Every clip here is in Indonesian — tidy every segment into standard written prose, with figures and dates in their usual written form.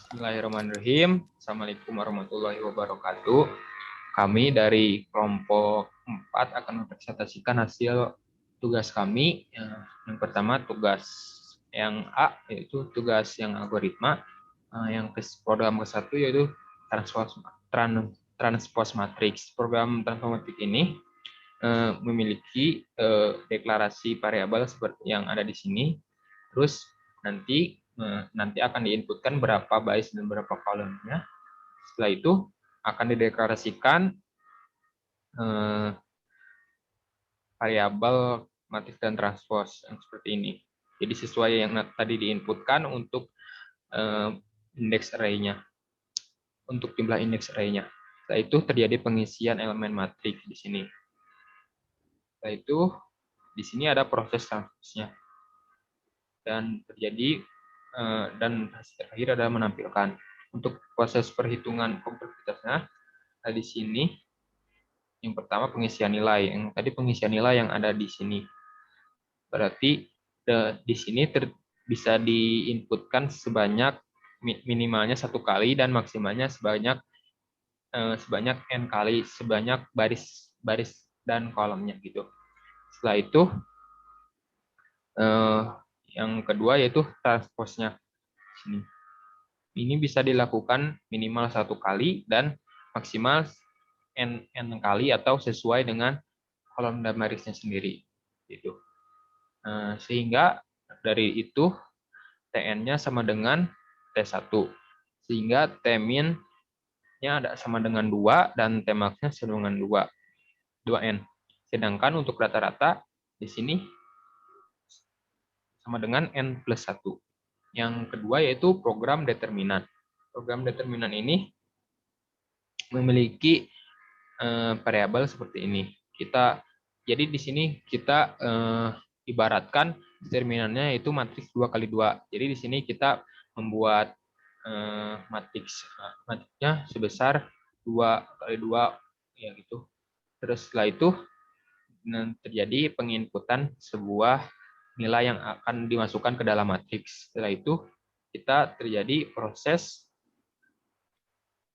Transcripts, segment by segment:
Bismillahirrahmanirrahim. Assalamualaikum warahmatullahi wabarakatuh. Kami dari kelompok 4 akan mempresentasikan hasil tugas kami. Yang pertama tugas yang A, yaitu tugas yang algoritma. Yang program ke-1 yaitu transpose matrix. Program transpose matrix ini memiliki deklarasi variabel seperti yang ada di sini. Terus nanti akan diinputkan berapa baris dan berapa kolomnya. Setelah itu akan dideklarasikan variabel matriks dan transpose yang seperti ini. Jadi sesuai yang tadi diinputkan untuk indeks array-nya, untuk jumlah indeks array-nya. Setelah itu terjadi pengisian elemen matriks di sini. Setelah itu di sini ada proses transpose-nya dan terjadi dan hasil terakhir adalah menampilkan. Untuk proses perhitungan kompleksitasnya, di sini yang pertama pengisian nilai. Yang tadi pengisian nilai yang ada di sini. Berarti di sini bisa diinputkan sebanyak minimalnya 1 kali dan maksimalnya sebanyak n kali, sebanyak baris dan kolomnya gitu. Setelah itu yang kedua yaitu transpose-nya. Ini bisa dilakukan minimal 1 kali dan maksimal n kali atau sesuai dengan kolom dan barisnya sendiri. Gitu. Sehingga dari itu Tn-nya sama dengan T1. Sehingga Tmin-nya ada sama dengan 2 dan Tmax-nya sama dengan 2n. Sedangkan untuk rata-rata di sini sama dengan n plus 1. Yang kedua yaitu program determinan. Program determinan ini memiliki variabel seperti ini. Jadi di sini kita ibaratkan determinannya itu matriks 2 kali 2. Jadi di sini kita membuat matriksnya sebesar 2 kali 2 ya gitu. Terus setelah itu terjadi penginputan sebuah nilai yang akan dimasukkan ke dalam matriks. Setelah itu kita terjadi proses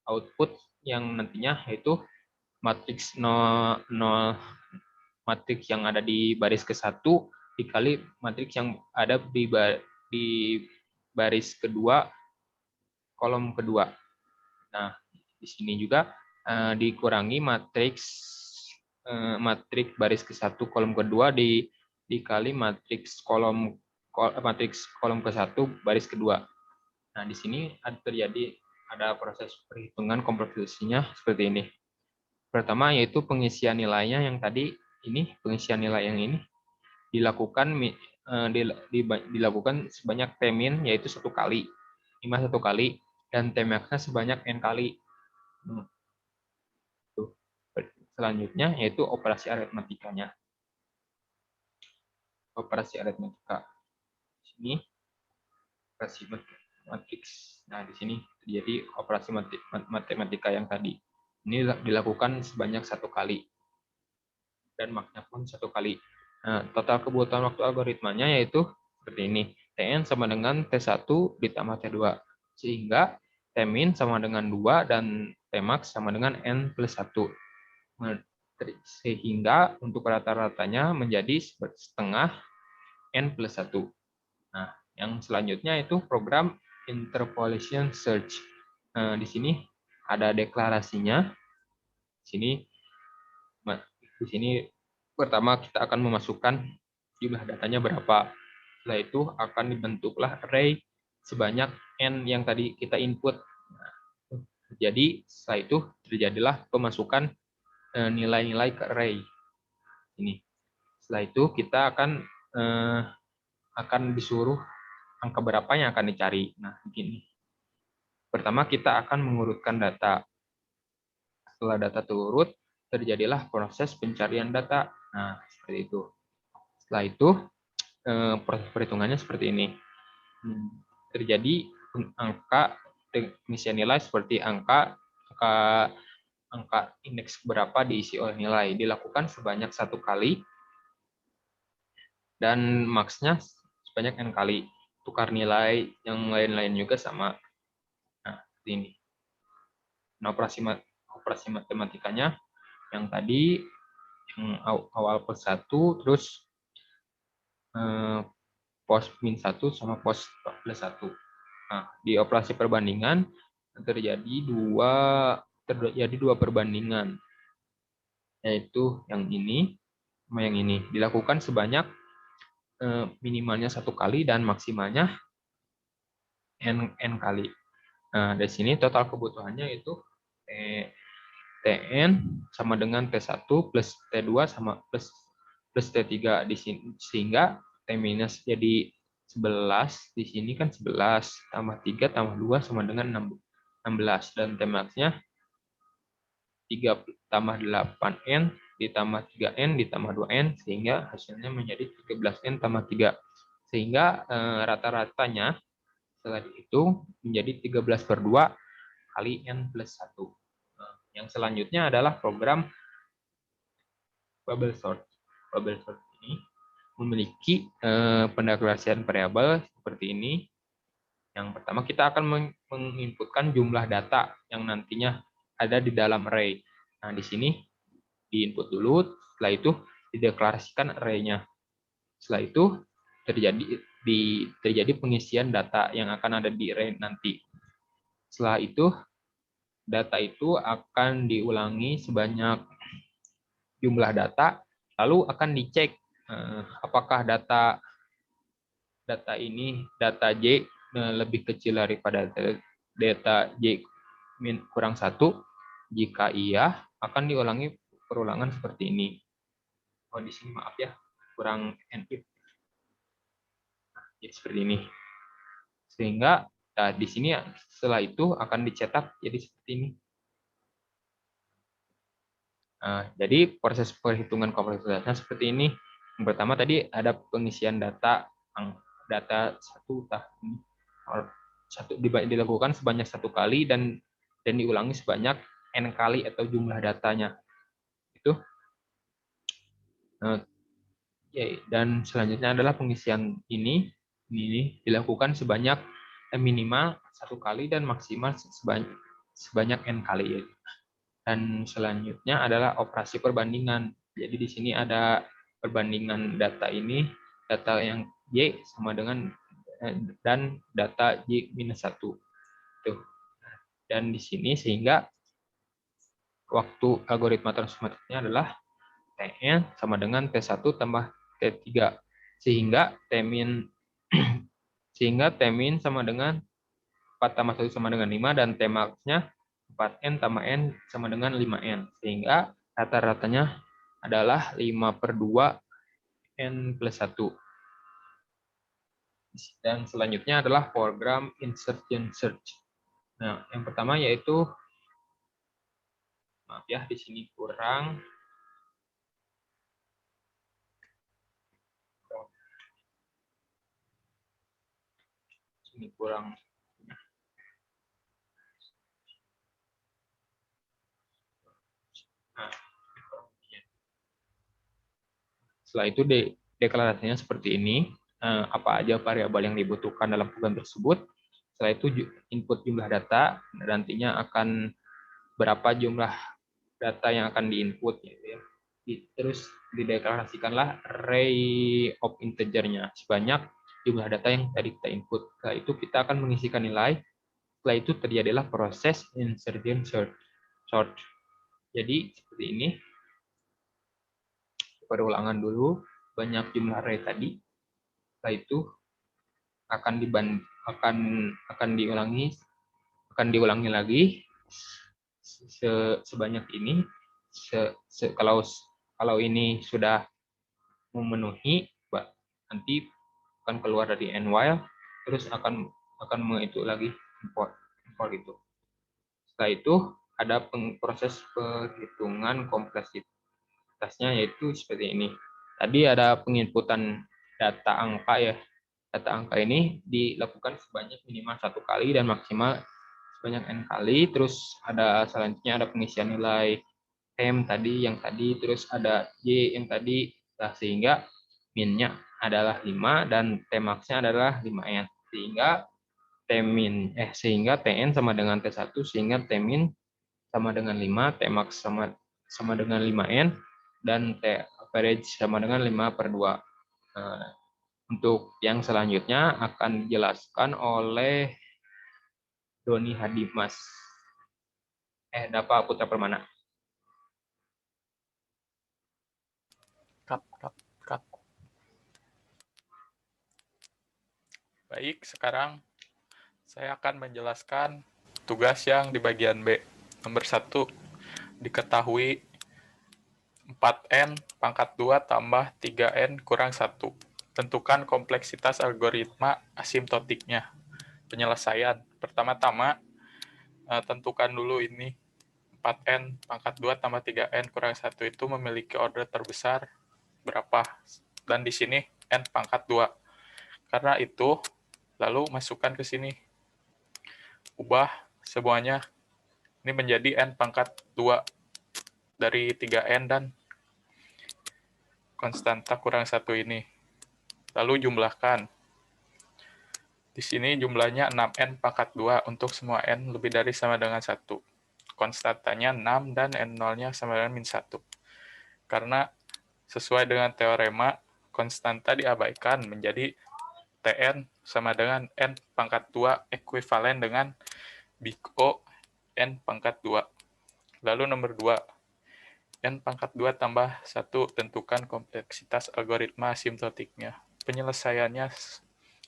output yang nantinya yaitu matriks 0, matriks yang ada di baris ke-1 dikali matriks yang ada di baris kedua kolom kedua. Nah, di sini juga dikurangi matriks baris ke-1 kolom kedua dikali matriks kolom ke-1 baris kedua. Nah, di sini ada proses perhitungan kompleksitasnya seperti ini. Pertama yaitu pengisian nilainya yang tadi ini, pengisian nilai yang ini dilakukan sebanyak Tmin yaitu 1 kali, 1 kali dan Tmax-nya sebanyak n kali. Selanjutnya yaitu operasi aritmatikanya. Operasi aritmatika. Di sini operasi matriks. Nah, di sini terjadi operasi matematika yang tadi. Ini dilakukan sebanyak 1 kali. Dan maksnya pun 1 kali. Nah, total kebutuhan waktu algoritmanya yaitu seperti ini. Tn sama dengan T1 ditambah T2. Sehingga Tmin sama dengan 2 dan Tmax sama dengan N plus 1. Sehingga untuk rata-ratanya menjadi setengah N plus 1. Nah, yang selanjutnya itu program interpolation search. Di sini ada deklarasinya. Di sini pertama kita akan memasukkan jumlah datanya berapa. Setelah itu akan dibentuklah array sebanyak n yang tadi kita input. Jadi setelah itu terjadilah pemasukan nilai-nilai ke array ini. Setelah itu kita akan disuruh angka berapa yang akan dicari. Nah, begini. Pertama kita akan mengurutkan data. Setelah data terurut, terjadilah proses pencarian data. Nah, seperti itu. Setelah itu, proses perhitungannya seperti ini. Terjadi angka pengisian nilai seperti angka indeks berapa diisi oleh nilai. Dilakukan sebanyak 1 kali, dan max-nya sebanyak n kali. Tukar nilai yang lain-lain juga sama. seperti ini. Nah, operasi matematikanya yang tadi yang awal plus 1, terus pos min 1 sama pos plus 1. Nah, di operasi perbandingan terjadi dua perbandingan, yaitu yang ini sama yang ini. Dilakukan sebanyak minimalnya 1 kali dan maksimalnya n kali. Nah, dari sini total kebutuhannya itu Tn sama dengan T1 plus T2 sama plus T3 di sini, sehingga T minus jadi 11, di sini kan 11 tambah 3 tambah 2 sama dengan 16, dan T max-nya 3 tambah 8n ditambah 3n ditambah 2n, sehingga hasilnya menjadi 13n tambah 3, sehingga rata-ratanya setelah dihitung menjadi 13/2 kali n plus 1. Nah, yang selanjutnya adalah program bubble sort. Bubble sort ini memiliki pendeklarasian variabel seperti ini. Yang pertama, kita akan menginputkan jumlah data yang nantinya ada di dalam array. Nah, di sini diinput dulu, setelah itu dideklarasikan array-nya. Setelah itu terjadi pengisian data yang akan ada di array nanti. Setelah itu, data itu akan diulangi sebanyak jumlah data, lalu akan dicek apakah data ini, data J lebih kecil daripada data J kurang 1. Jika iya, akan diulangi perulangan seperti ini. Oh, di sini maaf ya, kurang n-if. Nah, jadi seperti ini. Sehingga di sini setelah itu akan dicetak jadi seperti ini. Nah, jadi proses perhitungan kompleksitasnya seperti ini. Yang pertama tadi ada pengisian data dilakukan sebanyak 1 kali dan diulangi sebanyak n kali atau jumlah datanya. Itu. Dan selanjutnya adalah pengisian ini dilakukan sebanyak minimal 1 kali dan maksimal sebanyak n kali. Dan selanjutnya adalah operasi perbandingan. Jadi di sini ada perbandingan data ini, data yang Y sama dengan dan data Y minus 1. Tuh. Dan di sini sehingga waktu algoritma transformatifnya adalah Tn sama dengan T1 tambah T3. Sehingga T min sama dengan 4 tambah 1 sama dengan 5, dan T max-nya 4n tambah n sama dengan 5n. Sehingga rata-ratanya adalah 5/2 n plus 1. Dan selanjutnya adalah program insertion search. Nah, yang pertama yaitu, maaf ya, di sini kurang. Nah, setelah itu deklarasinya seperti ini. Apa aja variabel yang dibutuhkan dalam program tersebut. Setelah itu input jumlah data, nantinya akan berapa jumlah data yang akan diinput. Gitu ya. Terus dideklarasikanlah array of integer-nya sebanyak jumlah data yang tadi kita input. Setelah itu kita akan mengisikan nilai. Setelah itu terjadilah proses insertion sort. Jadi seperti ini. Perulangan dulu banyak jumlah array tadi. Setelah itu akan diulangi lagi sebanyak ini. Kalau ini sudah memenuhi, nanti akan keluar dari end while, terus akan itu lagi import itu. Setelah itu ada proses perhitungan kompleksitasnya, yaitu seperti ini. Tadi ada penginputan data angka ya. Data angka ini dilakukan sebanyak minimal 1 kali dan maksimal sebanyak n kali. Terus selanjutnya ada pengisian nilai M yang tadi, terus ada Y yang tadi, sehingga min-nya adalah 5 dan T max-nya adalah 5n. Sehingga T sehingga Tn sama dengan T1 sehingga Tmin sama dengan 5, Tmax sama dengan 5N, dan T average sama dengan 5/2. Nah, untuk yang selanjutnya akan dijelaskan oleh Doni Hadimas. Dapa Putra Permana. Kap. Baik, sekarang saya akan menjelaskan tugas yang di bagian B. Nomor 1, diketahui 4N pangkat 2 tambah 3N kurang 1. Tentukan kompleksitas algoritma asimtotiknya. Penyelesaian. Pertama-tama, tentukan dulu ini 4N pangkat 2 tambah 3N kurang 1 itu memiliki order terbesar berapa. Dan di sini N pangkat 2. Karena itu, lalu masukkan ke sini. Ubah semuanya. Ini menjadi N pangkat 2 dari 3N dan konstanta kurang 1 ini. Lalu jumlahkan. Di sini jumlahnya 6N pangkat 2 untuk semua N lebih dari sama dengan 1. Konstantanya 6 dan N0-nya sama dengan min 1. Karena sesuai dengan teorema, konstanta diabaikan menjadi Tn sama dengan N pangkat 2 ekuivalen dengan Big O N pangkat 2. Lalu nomor 2, N pangkat 2 tambah 1, tentukan kompleksitas algoritma asimtotiknya. Penyelesaiannya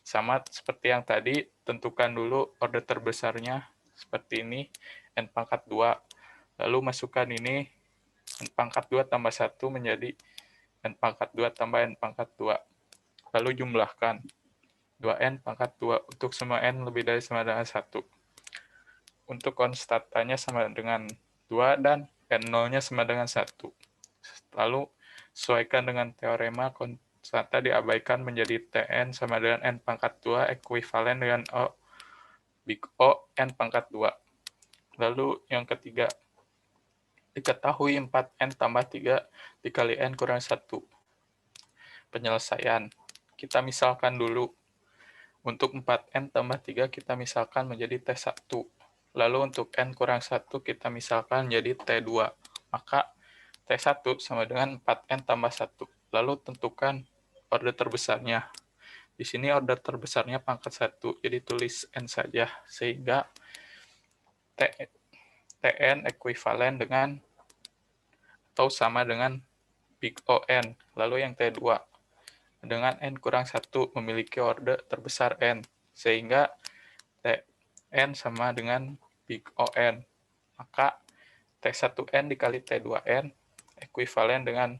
sama seperti yang tadi, tentukan dulu order terbesarnya seperti ini, N pangkat 2. Lalu masukkan ini, N pangkat 2 tambah 1 menjadi N pangkat 2 tambah N pangkat 2. Lalu jumlahkan 2N pangkat 2 untuk semua N lebih dari sama dengan 1. Untuk konstantanya sama dengan 2 dan N0-nya sama dengan 1. Lalu sesuaikan dengan teorema, konstanta diabaikan menjadi Tn sama dengan N pangkat 2 ekuivalen dengan Big O N pangkat 2. Lalu yang ketiga, diketahui 4N tambah 3 dikali N kurang 1. Penyelesaian. Kita misalkan dulu. Untuk 4N tambah 3 kita misalkan menjadi T1. Lalu untuk N kurang 1 kita misalkan menjadi T2. Maka T1 sama dengan 4N tambah 1. Lalu tentukan order terbesarnya. Di sini order terbesarnya pangkat 1, jadi tulis N saja. Sehingga Tn ekuivalen dengan atau sama dengan Big O(n). Lalu yang T2 dengan N kurang 1 memiliki order terbesar N. Sehingga Tn sama dengan Big O(n). Maka T1N dikali T2N ekuivalen dengan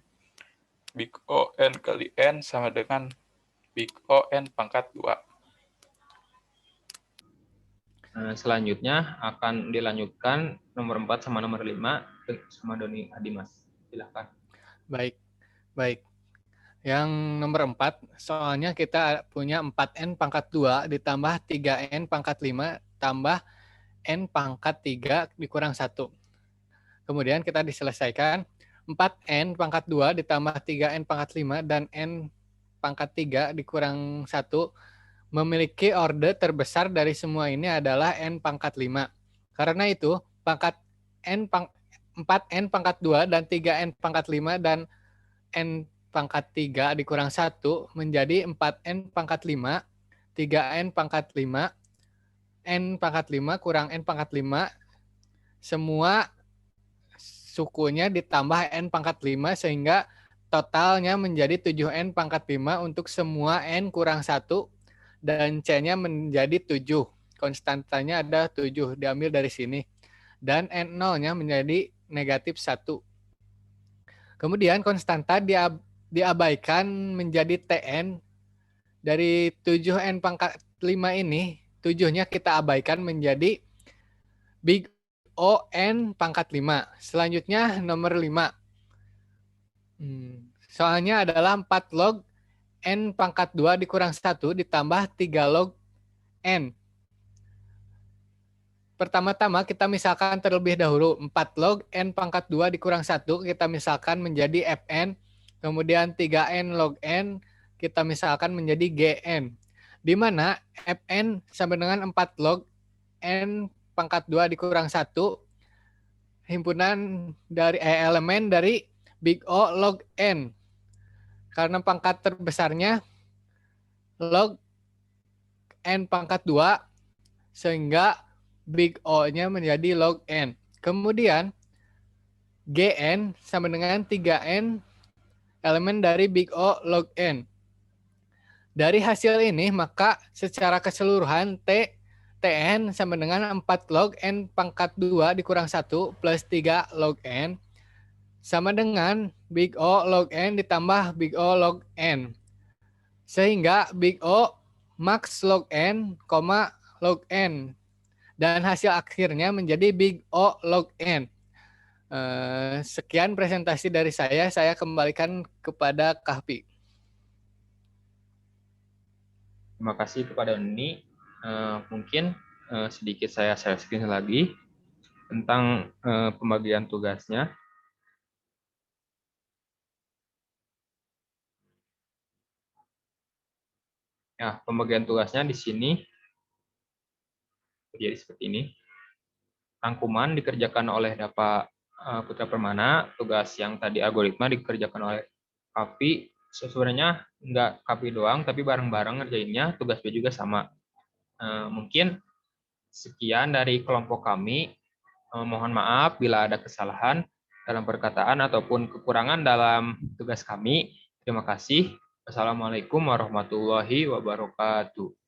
Big O(n) kali N sama dengan Big O(n) pangkat 2. Selanjutnya akan dilanjutkan nomor 4 sama nomor 5 sama Doni Hadimas. Silakan. Baik. Yang nomor 4, soalnya kita punya 4N pangkat 2 ditambah 3N pangkat 5 tambah N pangkat 3 dikurang 1. Kemudian kita diselesaikan 4N pangkat 2 ditambah 3N pangkat 5 dan N pangkat 3 dikurang 1 memiliki order terbesar dari semua ini adalah N pangkat 5. Karena itu, 4N pangkat 2 dan 3N pangkat 5 dan N pangkat 3 dikurang 1 menjadi 4N pangkat 5, 3N pangkat 5, N pangkat 5 kurang N pangkat 5, semua sukunya ditambah N pangkat 5 sehingga totalnya menjadi 7N pangkat 5 untuk semua N kurang 1 dan C-nya menjadi 7. Konstantanya ada 7, diambil dari sini. Dan N0-nya menjadi negatif 1. Kemudian konstanta diabaikan menjadi Tn. Dari 7N pangkat 5 ini, 7-nya kita abaikan menjadi Big O(n) pangkat 5. Selanjutnya nomor 5. Soalnya adalah 4 log N pangkat 2 dikurang 1 ditambah 3 log N. Pertama-tama kita misalkan terlebih dahulu 4 log N pangkat 2 dikurang 1 kita misalkan menjadi Fn. Kemudian 3N log N kita misalkan menjadi Gn. di mana Fn sama dengan 4 log N pangkat 2 dikurang 1 himpunan dari elemen dari big O log N. Karena pangkat terbesarnya log N pangkat 2, sehingga big O-nya menjadi log N. Kemudian Gn sama dengan 3N elemen dari big O log N. Dari hasil ini, maka secara keseluruhan Tn sama dengan 4 log N pangkat 2 dikurang 1 plus 3 log N sama dengan big O log N ditambah big O log N. Sehingga big O max log N, log N. Dan hasil akhirnya menjadi big O log N. Sekian presentasi dari saya kembalikan kepada Kahfi. Terima kasih kepada Uni. Mungkin sedikit saya share screen lagi tentang pembagian tugasnya. Ya, pembagian tugasnya di sini jadi seperti ini. Rangkuman dikerjakan oleh Dapa Putra Permana, tugas yang tadi algoritma dikerjakan oleh Kapi. Sebenarnya nggak Kapi doang, tapi bareng-bareng ngerjainnya, tugas B juga sama. Mungkin sekian dari kelompok kami. Mohon maaf bila ada kesalahan dalam perkataan ataupun kekurangan dalam tugas kami. Terima kasih. Wassalamualaikum warahmatullahi wabarakatuh.